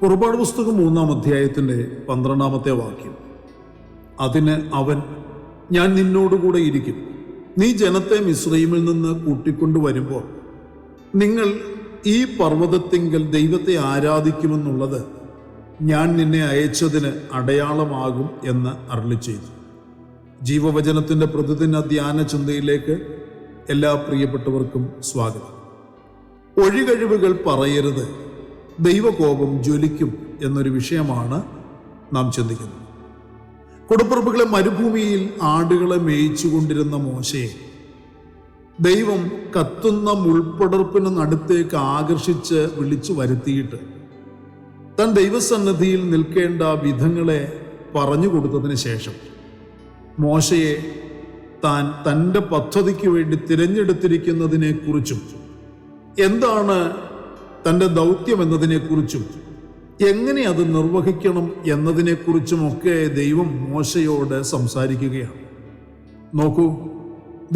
പുറപ്പാട് പുസ്തകം 3-ാം അധ്യായത്തിൻ്റെ 12-ാമത്തെ വാക്യം. അതിന് അവൻ, ഞാൻ നിന്നോടുകൂടെ ഇരിക്കും. നീ ജനത്തെ മിസ്രയീമിൽ നിന്ന് കൂട്ടിക്കൊണ്ടുവരുമ്പോൾ നിങ്ങൾ ഈ പർവ്വതത്തിങ്കൽ ദൈവത്തെ ആരാധിക്കുമെന്നുള്ളത് ഞാൻ നിന്നെ അയച്ചതിന് അടയാളമാകും എന്ന് അരുളിച്ചെയ്തു. ജീവവചനത്തിൻ്റെ പ്രതിദിന ധ്യാന ചിന്തയിലേക്ക് എല്ലാ പ്രിയപ്പെട്ടവർക്കും സ്വാഗതം. ഒഴികഴിവുകൾ പറയരുത്, ദൈവകോപം ജ്വലിക്കും എന്നൊരു വിഷയമാണ് നാം ചിന്തിക്കുന്നത്. കൊടുപ്പുറപ്പുകളെ മരുഭൂമിയിൽ ആടുകളെ മേയിച്ചു കൊണ്ടിരുന്ന മോശയെ ദൈവം കത്തുന്ന മുൾപ്പടർപ്പിന് നടുത്തേക്ക് ആകർഷിച്ച് വിളിച്ചു വരുത്തിയിട്ട് താൻ ദൈവസന്നിധിയിൽ നിൽക്കേണ്ട വിധങ്ങളെ പറഞ്ഞു കൊടുത്തതിന് ശേഷം മോശയെ താൻ തൻ്റെ പദ്ധതിക്ക് വേണ്ടി തിരഞ്ഞെടുത്തിരിക്കുന്നതിനെക്കുറിച്ചും എന്താണ് തൻ്റെ ദൗത്യം എന്നതിനെക്കുറിച്ചും എങ്ങനെ അത് നിർവഹിക്കണം എന്നതിനെക്കുറിച്ചുമൊക്കെ ദൈവം മോശയോട് സംസാരിക്കുകയാണ്. നോക്കൂ,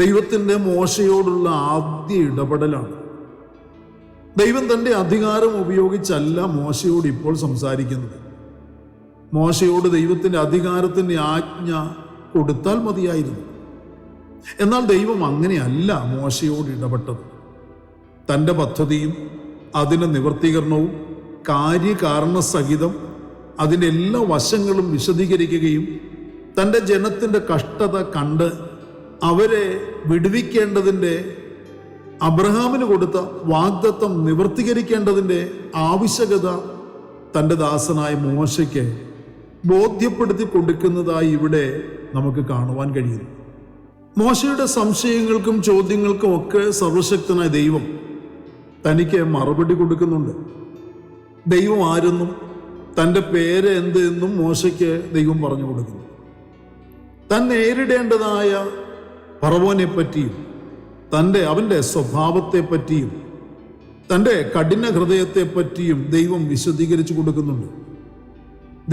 ദൈവത്തിൻ്റെ മോശയോടുള്ള ആദ്യ ഇടപെടലാണ്. ദൈവം തൻ്റെ അധികാരം ഉപയോഗിച്ചല്ല മോശയോട് ഇപ്പോൾ സംസാരിക്കുന്നത്. മോശയോട് ദൈവത്തിൻ്റെ അധികാരത്തിൻ്റെ ആജ്ഞ കൊടുത്താൽ മതിയായിരുന്നു. എന്നാൽ ദൈവം അങ്ങനെയല്ല മോശയോട് ഇടപെട്ടത്. തൻ്റെ പദ്ധതിയും അതിൻ്റെ നിവർത്തീകരണവും കാര്യകാരണസഹിതം അതിൻ്റെ എല്ലാ വശങ്ങളും വിശദീകരിക്കുകയും തൻ്റെ ജനത്തിൻ്റെ കഷ്ടത കണ്ട് അവരെ വിടുവിക്കേണ്ടതിൻ്റെ, അബ്രഹാമിന് കൊടുത്ത വാഗ്ദത്തം നിവർത്തീകരിക്കേണ്ടതിൻ്റെ ആവശ്യകത തൻ്റെ ദാസനായ മോശയ്ക്ക് ബോധ്യപ്പെടുത്തി കൊടുക്കുന്നതായി ഇവിടെ നമുക്ക് കാണുവാൻ കഴിയുന്നു. മോശയുടെ സംശയങ്ങൾക്കും ചോദ്യങ്ങൾക്കും ഒക്കെ സർവശക്തനായ ദൈവം തനിക്ക് മറുപടി കൊടുക്കുന്നുണ്ട്. ദൈവം ആരെന്നും തൻ്റെ പേര് എന്ത് എന്നും മോശയ്ക്ക് ദൈവം പറഞ്ഞു കൊടുക്കുന്നു. താൻ നേരിടേണ്ടതായ ഫറവോനെ പറ്റിയും അവൻ്റെ സ്വഭാവത്തെ പറ്റിയും തൻ്റെ കഠിന ഹൃദയത്തെ പറ്റിയും ദൈവം വിശദീകരിച്ചു കൊടുക്കുന്നുണ്ട്.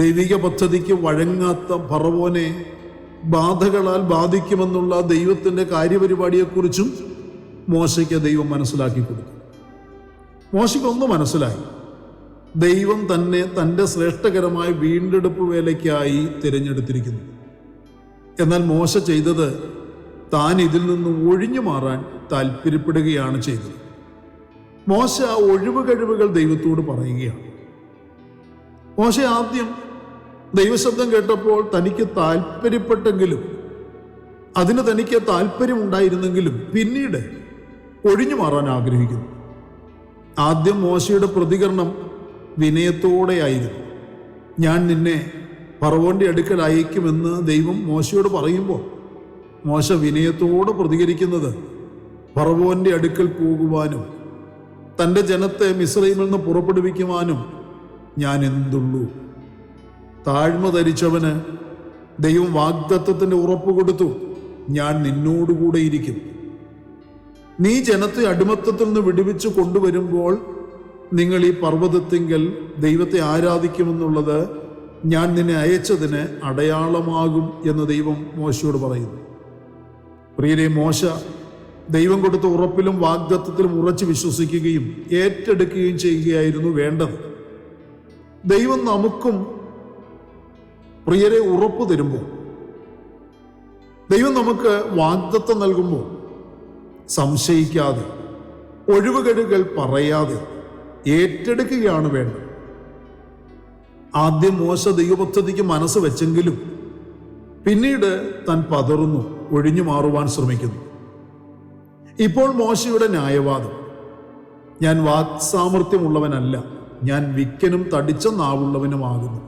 ദൈവിക പദ്ധതിക്ക് വഴങ്ങാത്ത ഫറവോനെ ബാധകളാൽ ബാധിക്കുമെന്നുള്ള ദൈവത്തിൻ്റെ കാര്യപരിപാടിയെക്കുറിച്ചും മോശയ്ക്ക് ദൈവം മനസ്സിലാക്കി കൊടുത്തു. മോശയ്ക്കൊന്ന് മനസ്സിലായി, ദൈവം തന്നെ തൻ്റെ ശ്രേഷ്ഠകരമായ വീണ്ടെടുപ്പ് വേലയ്ക്കായി തിരഞ്ഞെടുത്തിരിക്കുന്നു. എന്നാൽ മോശ ചെയ്തത് താൻ ഇതിൽ നിന്ന് ഒഴിഞ്ഞു മാറാൻ താല്പര്യപ്പെടുകയാണ് ചെയ്തത്. മോശ ഒഴിവുകഴിവുകൾ ദൈവത്തോട് പറയുകയാണ്. മോശ ആദ്യം ദൈവശബ്ദം കേട്ടപ്പോൾ തനിക്ക് താല്പര്യപ്പെട്ടെങ്കിലും, അതിന് തനിക്ക് താല്പര്യമുണ്ടായിരുന്നെങ്കിലും പിന്നീട് ഒഴിഞ്ഞു മാറാൻ ആഗ്രഹിക്കുന്നു. ആദ്യം മോശയുടെ പ്രതികരണം വിനയത്തോടെയായിരുന്നു. ഞാൻ നിന്നെ ഫറവോന്റെ അടുക്കൽ അയക്കുമെന്ന് ദൈവം മോശയോട് പറയുമ്പോൾ മോശ വിനയത്തോടെ പ്രതികരിക്കുന്നത് ഫറവോന്റെ അടുക്കൽ പോകുവാനും തൻ്റെ ജനത്തെ മിസ്രയീമിൽ നിന്ന് പുറപ്പെടുവിക്കുവാനും ഞാൻ എന്തുള്ളൂ. താഴ്മ ധരിച്ചവന് ദൈവം വാഗ്ദത്തത്തിൻ്റെ ഉറപ്പ് കൊടുത്തു, ഞാൻ നിന്നോടുകൂടെ ഇരിക്കും. നീ ജനത്തെ അടിമത്തത്തിൽ നിന്ന് വിടുവിച്ചു കൊണ്ടുവരുമ്പോൾ നിങ്ങൾ ഈ പർവ്വതത്തിങ്കൽ ദൈവത്തെ ആരാധിക്കുമെന്നുള്ളത് ഞാൻ നിന്നെ അയച്ചതിന് അടയാളമാകും എന്ന് ദൈവം മോശയോട് പറയുന്നു. പ്രിയരെ, മോശ ദൈവം കൊടുത്ത ഉറപ്പിലും വാഗ്ദത്തത്തിലും ഉറച്ചു വിശ്വസിക്കുകയും ഏറ്റെടുക്കുകയും ചെയ്യുകയായിരുന്നു വേണ്ടത്. ദൈവം നമുക്കും പ്രിയരെ ഉറപ്പ് തരുമ്പോൾ, ദൈവം നമുക്ക് വാഗ്ദത്തം നൽകുമ്പോൾ സംശയിക്കാതെ, ഒഴിവുകഴിവുകൾ പറയാതെ ഏറ്റെടുക്കുകയാണ് വേണ്ടത്. ആദ്യം മോശ ദൈവപദ്ധതിക്ക് മനസ്സ് വെച്ചെങ്കിലും പിന്നീട് താൻ പതറുന്നു, ഒഴിഞ്ഞു മാറുവാൻ ശ്രമിക്കുന്നു. ഇപ്പോൾ മോശയുടെ ന്യായവാദം, ഞാൻ വാക്സാമർത്ഥ്യമുള്ളവനല്ല, ഞാൻ വിക്കനും തടിച്ച നാവുള്ളവനുമാകുന്നു.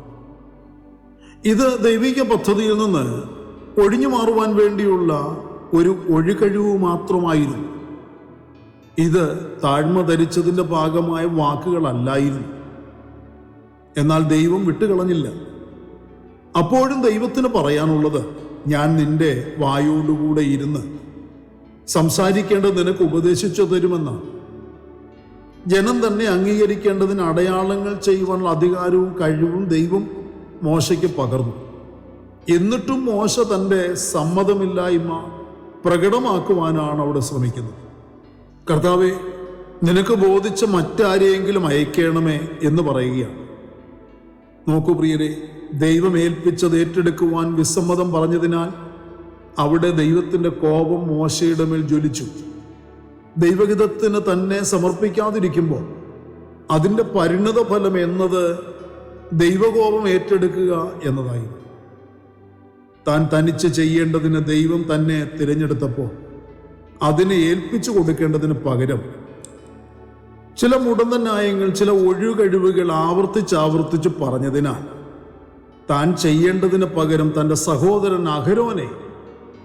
ഇത് ദൈവിക പദ്ധതിയിൽ നിന്ന് ഒഴിഞ്ഞു മാറുവാൻ വേണ്ടിയുള്ള ഒരു ഒഴികഴിവ് മാത്രമായിരുന്നു. ഇത് താഴ്മ ധരിച്ചതിൻ്റെ ഭാഗമായ വാക്കുകളല്ലായിരുന്നു. എന്നാൽ ദൈവം വിട്ടുകളഞ്ഞില്ല. അപ്പോഴും ദൈവത്തിന് പറയാനുള്ളത്, ഞാൻ നിന്റെ വായോടുകൂടെ ഇരുന്ന് സംസാരിക്കേണ്ടത് നിനക്ക് ഉപദേശിച്ചു തരുമെന്നാണ്. ജനം തന്നെ അംഗീകരിക്കേണ്ടതിന് അടയാളങ്ങൾ ചെയ്യുവാനുള്ള അധികാരവും കഴിവും ദൈവം മോശയ്ക്ക് പകർന്നു. എന്നിട്ടും മോശ തൻ്റെ സമ്മതമില്ലായ്മ പ്രകടമാക്കുവാനാണ് അവിടെ ശ്രമിക്കുന്നത്. കർത്താവേ, നിനക്ക് ബോധിച്ച മറ്റാരെയെങ്കിലും അയക്കണമേ എന്ന് പറയുകയാണ്. നോക്കൂ പ്രിയരെ, ദൈവം ഏൽപ്പിച്ചത് ഏറ്റെടുക്കുവാൻ വിസമ്മതം പറഞ്ഞതിനാൽ അവിടെ ദൈവത്തിൻ്റെ കോപം മോശയുടെ മേൽ ജ്വലിച്ചു. ദൈവഹിതത്തിന് തന്നെ സമർപ്പിക്കാതിരിക്കുമ്പോൾ അതിൻ്റെ പരിണത ഫലം എന്നത് ദൈവകോപം ഏറ്റെടുക്കുക എന്നതായി. താൻ തനിച്ച് ചെയ്യേണ്ടതിന് ദൈവം തന്നെ തിരഞ്ഞെടുത്തപ്പോൾ അതിനെ ഏൽപ്പിച്ചു കൊടുക്കേണ്ടതിന് പകരം ചില മുടന്ത ന്യായങ്ങൾ, ചില ഒഴികഴിവുകൾ ആവർത്തിച്ച് പറഞ്ഞതിനാൽ താൻ ചെയ്യേണ്ടതിന് പകരം തൻ്റെ സഹോദരൻ അഹരോനെ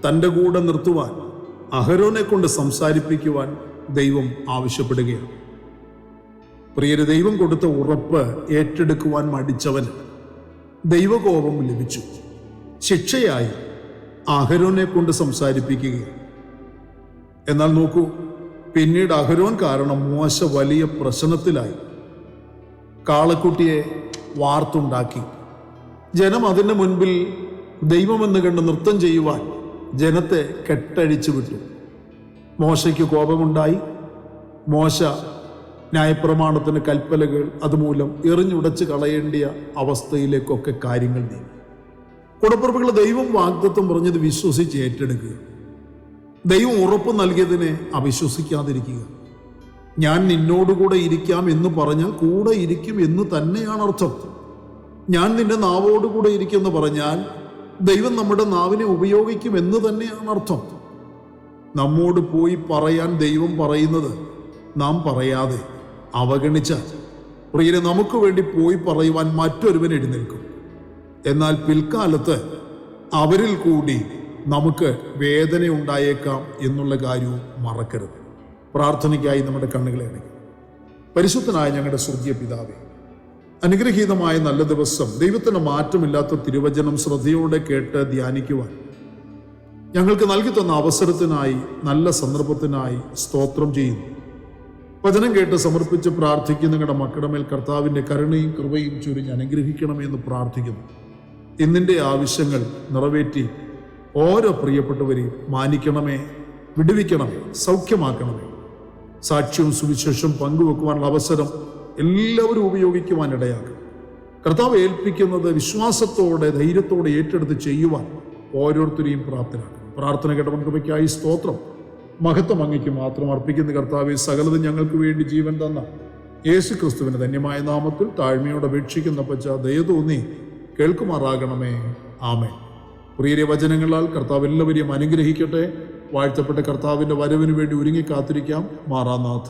തൻ്റെ കൂടെ നിർത്തുവാൻ, അഹരോനെ കൊണ്ട് സംസാരിപ്പിക്കുവാൻ ദൈവം ആവശ്യപ്പെടുകയാണ്. പ്രിയരെ, ദൈവം കൊടുത്ത ഉറപ്പ് ഏറ്റെടുക്കുവാൻ മടിച്ചവന് ദൈവകോപം ലഭിച്ചു. ശിക്ഷയായി അഹരോനെ കൊണ്ട് സംസാരിപ്പിക്കുകയാണ്. എന്നാൽ നോക്കൂ, പിന്നീട് അഹരോൻ കാരണം മോശ വലിയ പ്രശ്നത്തിലായി. കാളക്കുട്ടിയെ വാർത്തുണ്ടാക്കി. ജനം അതിൻ്റെ മുൻപിൽ ദൈവമെന്ന് കണ്ട് നൃത്തം ചെയ്യുവാൻ ജനത്തെ കെട്ടഴിച്ചു വിട്ടു. മോശയ്ക്ക് കോപമുണ്ടായി. മോശ ന്യായപ്രമാണത്തിന് കൽപ്പലകൾ അതുമൂലം എറിഞ്ഞുടച്ച് കളയേണ്ടിയ അവസ്ഥയിലേക്കൊക്കെ കാര്യങ്ങൾ നീങ്ങി. ഉടപ്പുറപ്പുകൾ ദൈവം വാഗ്ദത്തം പറഞ്ഞത് വിശ്വസിച്ച് ഏറ്റെടുക്കുക. ദൈവം ഉറപ്പ് നൽകിയതിനെ അവിശ്വസിക്കാതിരിക്കുക. ഞാൻ നിന്നോടുകൂടെ ഇരിക്കാം എന്ന് പറഞ്ഞാൽ കൂടെ ഇരിക്കും എന്ന് തന്നെയാണ് അർത്ഥം. ഞാൻ നിന്റെ നാവോടുകൂടെ ഇരിക്കുമെന്ന് പറഞ്ഞാൽ ദൈവം നമ്മുടെ നാവിനെ ഉപയോഗിക്കും എന്ന് തന്നെയാണ് അർത്ഥം. നമ്മോട് പോയി പറയാൻ ദൈവം പറയുന്നത് നാം പറയാതെ അവഗണിച്ചാൽ പ്രിയരെ, നമുക്ക് വേണ്ടി പോയി പറയുവാൻ മറ്റൊരുവൻ എഴുന്നേൽക്കും. എന്നാൽ പിൽക്കാലത്ത് അവരിൽ കൂടി നമുക്ക് വേദന ഉണ്ടായേക്കാം എന്നുള്ള കാര്യവും മറക്കരുത്. പ്രാർത്ഥനയ്ക്കായി നമ്മുടെ കണ്ണുകളെ അടയ്ക്കും. പരിശുദ്ധനായ ഞങ്ങളുടെ സ്വർഗീയ പിതാവേ, അനുഗ്രഹീതമായ നല്ല ദിവസം, ദൈവത്തിന് മാറ്റമില്ലാത്ത തിരുവചനം ശ്രദ്ധയോടെ കേട്ട് ധ്യാനിക്കുവാൻ ഞങ്ങൾക്ക് നൽകി തന്ന അവസരത്തിനായി, നല്ല സന്ദർഭത്തിനായി സ്തോത്രം ചെയ്യുന്നു. വചനം കേട്ട് സമർപ്പിച്ച് പ്രാർത്ഥിക്കുന്ന ഞങ്ങളുടെ മക്കളുടെ മേൽ കർത്താവിൻ്റെ കരുണയും കൃപയും ചൊരിഞ്ഞ് അനുഗ്രഹിക്കണമെന്ന് പ്രാർത്ഥിക്കുന്നു. ഇന്നിൻ്റെ ആവശ്യങ്ങൾ നിറവേറ്റി ഓരോ പ്രിയപ്പെട്ടവരെയും മാനിക്കണമേ, വിടുവിക്കണമേ, സൗഖ്യമാക്കണമേ. സാക്ഷ്യവും സുവിശേഷം പങ്കുവെക്കുവാനുള്ള അവസരം എല്ലാവരും ഉപയോഗിക്കുവാൻ ഇടയാക്കും. കർത്താവ് ഏൽപ്പിക്കുന്നത് വിശ്വാസത്തോടെ, ധൈര്യത്തോടെ ഏറ്റെടുത്ത് ചെയ്യുവാൻ ഓരോരുത്തരെയും പ്രാപ്തരാക്കും. പ്രാർത്ഥന കേട്ടവൻ കൃപയ്ക്കായി സ്തോത്രം. മഹത്വം അങ്ങയ്ക്ക് മാത്രം അർപ്പിക്കുന്ന കർത്താവെ, സകലതും ഞങ്ങൾക്ക് വേണ്ടി ജീവൻ തന്ന യേശു ക്രിസ്തുവിന്റെ ധന്യമായ നാമത്തിൽ താഴ്മയോടെ അപേക്ഷിക്കുന്ന പച്ച ദയ തോന്നി കേൾക്കുമാറാകണമേ. ആമേൻ. പ്രിയരെ, വചനങ്ങളാൽ കർത്താവ് എല്ലാവരെയും അനുഗ്രഹിക്കട്ടെ. വാഴ്ത്തപ്പെട്ട കർത്താവിന്റെ വരവിന് വേണ്ടി ഒരുങ്ങി കാത്തിരിക്കാം. മാറാനാഥ.